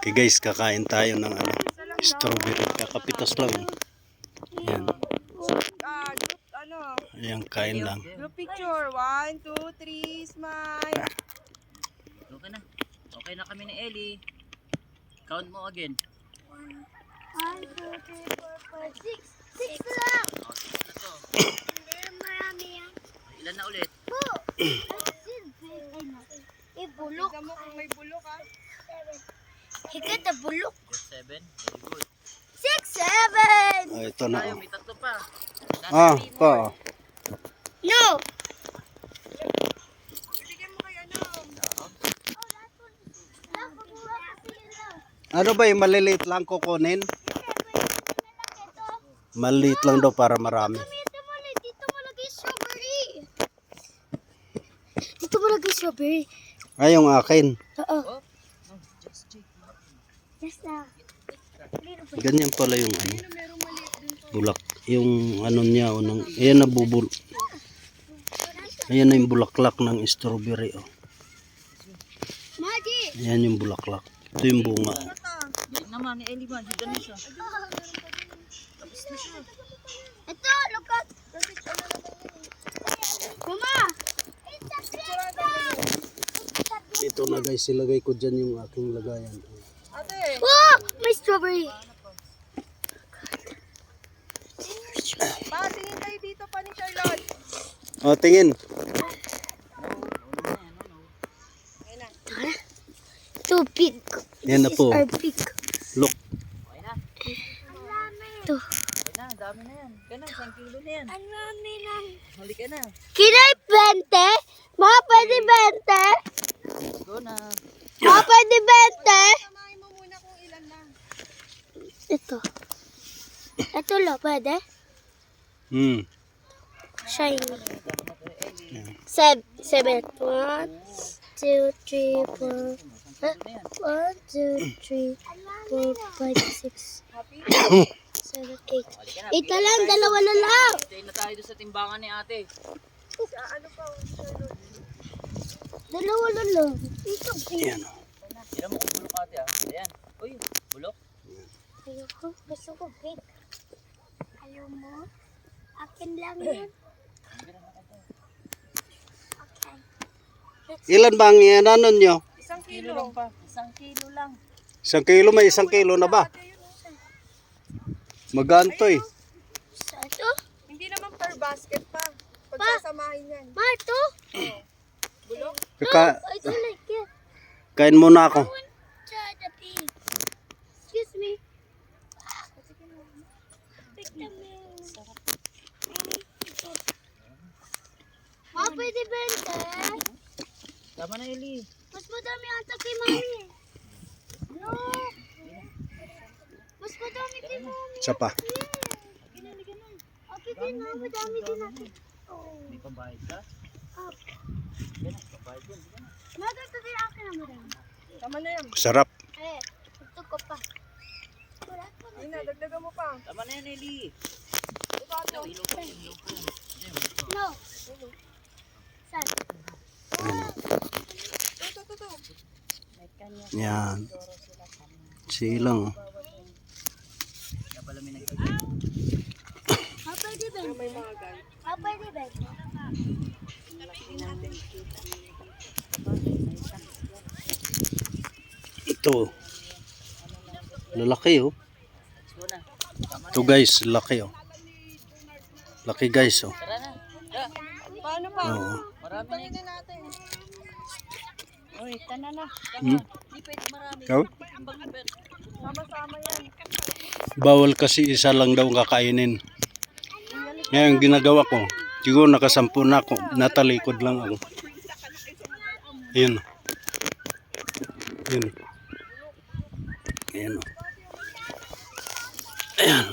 Okay guys, kakain tayo ng strawberry. Kakapitas lang. Yan. Ayan, kain lang. Group picture. 1, 2, 3, smile. Okay na. Okay na kami ni Ellie. Count mo again. 1, 2, 3, 4, 5, 6. 6 lang. O, 6 na to. Marami yan. Ilan na ulit? Bulok. Tignan mo kung may bulok ha. Hikat na bulok. Just 7. Very good. 6, 7. Ito na. Tayo, may tatlo pa. Pa. No. Bigyan mo kay ano. Ano ba yung maliliit lang kukunin? Maliliit lang daw para marami. Dito mo lagay strawberry. Dito mo lagay strawberry. Ay, yung akin. Oo. No, just check. Yes na. Ganyan pala yung bulak. Yung ano niya. Ayan na bubul. Ayan na yung bulaklak ng strawberry. Oh. Magi. Ayan yung bulaklak. Ito yung bunga. Yan naman ni Ellie ba? Diyan na siya. Tapos na siya. Ito, look at. Mama. Ito na guys, ilagay ko dyan yung aking lagayan. Ate. Oh, may strawberry. Pa, tingin tayo dito pa ni Charlotte. O, tingin. Ito, pig. Yan na po. Our pig. Look. Okay na. Ito. Okay na. Dami na yan. Kaya na. 1 kilo na yan. Ang dami lang. Huli ka na. Kinay 20? Ma, pwede 20? Go na. Ma, pwede 20? Samahin mo muna kung ilan lang. Ito. Ito lang, pwede? Shiny. 7. 1, 2, 3, 4. 1, 2, 3, 4, 5, 6, 7, 8. Ito lang, dalawa na lang. Stay na tayo doon sa timbangan ni ate. Sa ano pa, Charlotte? Dalawa na lang. Ito, Ayan. Tira mo kung bulok ate ah. Ayan. Uy, bulok. ayoko. Gusto ko big. Ayaw mo? Akin lang yun. Okay. Ilan ba ang ano nyo? 1 Kilo kilo. lang pa. 1 kilo lang. 1 kilo, may 1 kilo na ba? Maganto eh. Sa ito? Hindi naman per basket pa. Pagsasamahin yan. Ma, ito? Bulok? I don't like it. Kain muna ako. I want the pig. Excuse me. Pick the milk. Ma, pwede bente? Tama na Ellie. Mas madami ata kay mami. No. Mas madami kay mami. Isa pa. Okay din na, madami din natin. Oh. May pambayad ka? Yan na, pambayad yun. Yan na. Madagdag din akin na madami. Tama na yan. Sarap. Eh, ito ko pa. Wala pa na. Ayun na, dagdagan mo pa. Tama na yan Ellie. Diba ito? Ilaw pa yan. Ilaw pa yan. No. Saan? Ito. Yan. Silang. Kaya pala may nag- Ha, pwede ba? May mga guys. Ha, pwede ba? Ito. Lalaki oh. Go na. Ito guys, laki oh. Laki guys oh. Tara na. Tara. Paano pa? Oo. Marami na Pagin na natin. Uy, tana na. Hmm? Hindi pwede marami. Ikaw? Timbang na bet. Sama-sama yan. Bawal kasi isa lang daw kakainin. Ngayon ginagawa ko. Siguro nakasampu na ako. Natalikod lang ako. Ayan. Ayan. Ayan. Ayan.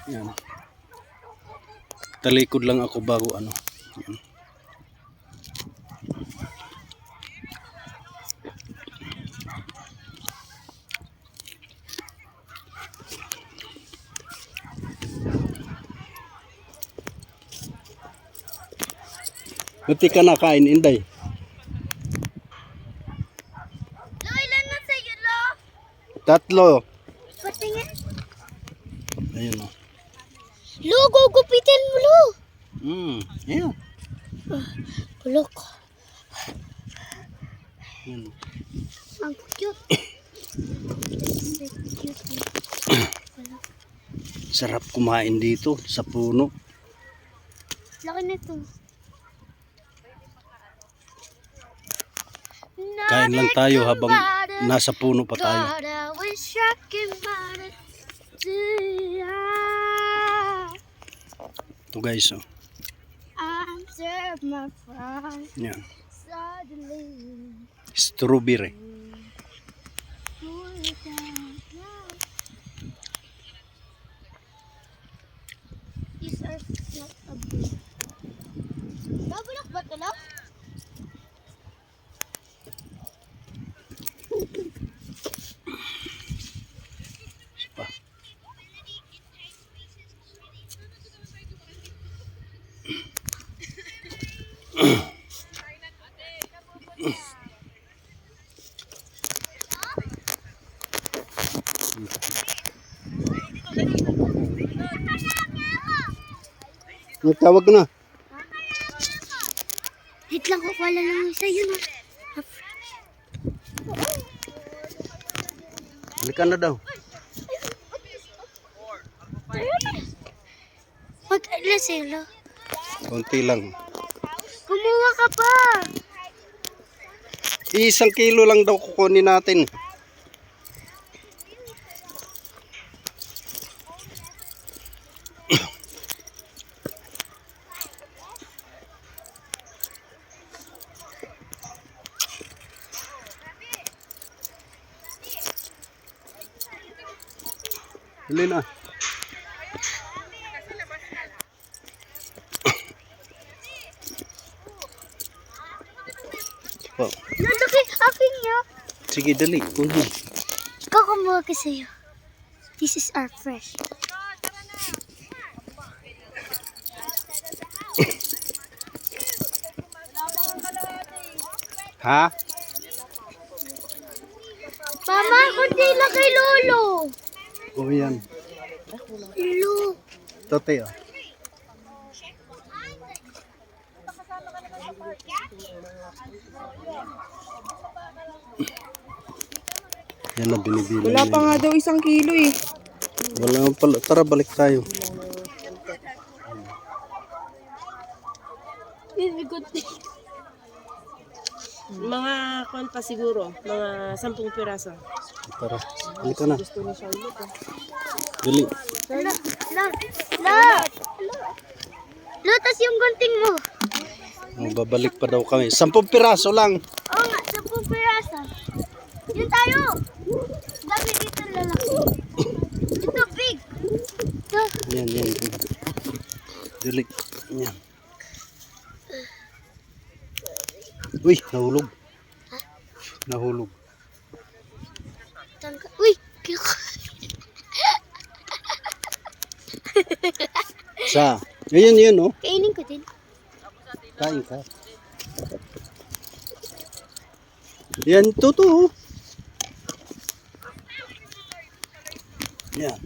Ayan. Talikod lang ako bago ano. Ayan. Buti ka nakain, Inday. Tatlo. Patingin. Ayun o. Lo, gugupitin mo, Lo. Ayan. Look. Ayan. Ang cute. So cute. Sarap kumain dito sa puno. Laki nito. Kain lang tayo habang nasa puno pa tayo. God, I wish I could find it. Ito guys, oh. I'm served my pride Yan. suddenly. Strawberry. These are not a big. Nabulok ba ito, Love? Pa. Nagtawag na. Wait lang, kukuha lang ng isa yun. Halika na daw. Mag-alas sila. Konti lang. Kumuha ka pa. 1 kilo lang daw kukunin natin. Dali na. Oh, Nalaki, akin niya. sige, dali. Kunin. Ikaw kumuha ka sa'yo. This is our fresh. Ha? Mama, kundi lang kay Lolo. O yan. Lolo. Tote, oh. Yan na binibilang. Wala pa nga daw 1 kilo eh. Wala pala. Tara, balik tayo. Mga kwan pa siguro, mga 10 piraso. Tara, halika na. Gusto ni Charlotte. Dali. Lo, tas yung gunting mo. Babalik pa daw kami. 10 piraso lang. Oo nga, 10 piraso. Yun tayo. Dami dito lalaki. Ito big. Ito. Yan. Dali. Yan. Uy, nahulog. Nahulog. Uy, Sa. Yun, oh. kainin ko din. Kain ka. Yan, totoo. Yan.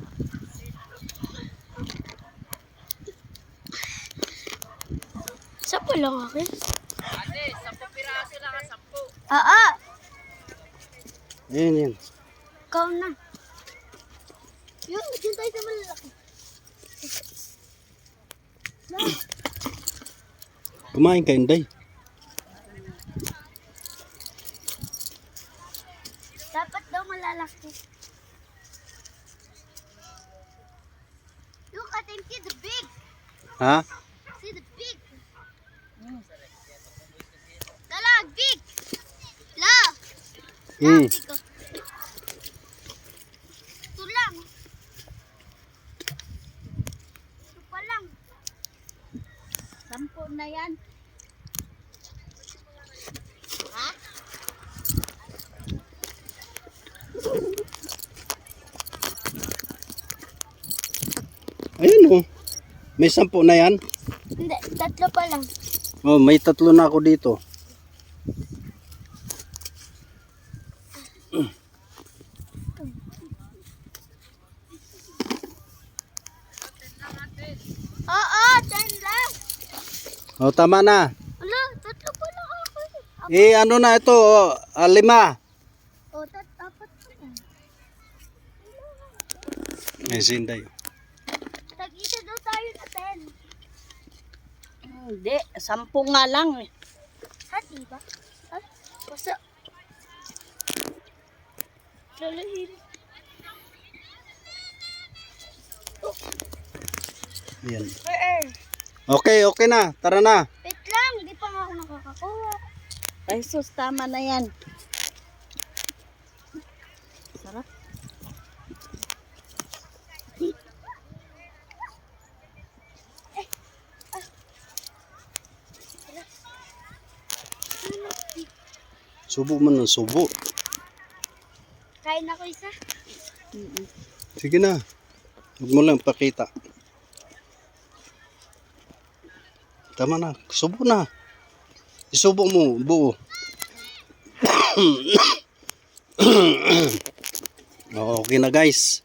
Sa pa lang akin. Ate, 10 piraso lang, 10. Yan. Ikaw na. Yun tayo sa malalaki. Kumain ka, Inday. Dapat daw malalaki. Look, I can see the big. Ha? See the big. Dala, big. La. Hmm. Ito lang. Ito pa lang. 10 na yan. Ha? Ayun, oh. May 10 na yan. Hindi, 3 pa lang. Oh, may 3 na ako dito. O, tama na. Ala, tatlo pa lang ako. Ano na ito? 5. O, apat pa lang. May sinday. Tag-isa daw tayo na 10. Hindi, 10 nga lang eh. Ha, diba? Ha? Basta. Lalahin. Yan. Okay na. Tara na. Wait lang, di pa nga ako nakakakuha. Ay sus, tama na yan. Sarap. Subo man ng subo. Kain ako isa. Sige na. Huwag mo lang pakita. Tama na. Subo na. Isubo mo. Buo. Okay na guys.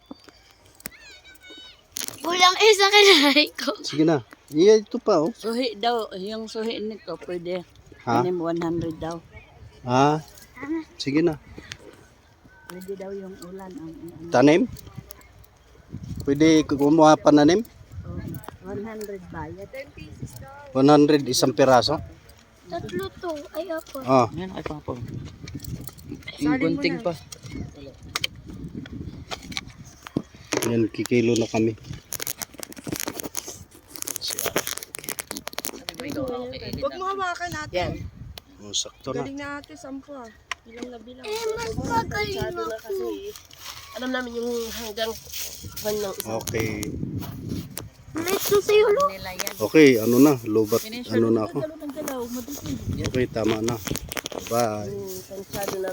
Kulang isa kinay ko. Sige na. Iya ito pa oh. Suhi daw, yung suhi nito pwede. Ha? 100 daw. Ha? Sige na. Pwede daw yung ulan. Tanim? Pwede kumuha pananim? 100 bayad. 100 isang piraso? Tatlo to. Ay, ako. Ah. Yan ay papa. Yung gunting pa. Yan, kikilo na kami. Huwag mo hawakan natin. Yan. Oh, sakto na. Galing na ate, 10 ah. Bilang na bilang. Mas magaling Masyado na ako. kasi. Alam namin yung hanggang pan ng isa. Okay. Let's do sa'yo, lo. Nila yan. Okay, ano na. Lobat. Ano na ako. Dalaw ng dalaw, madusin. Okay, tama na. Bye. Pansyado na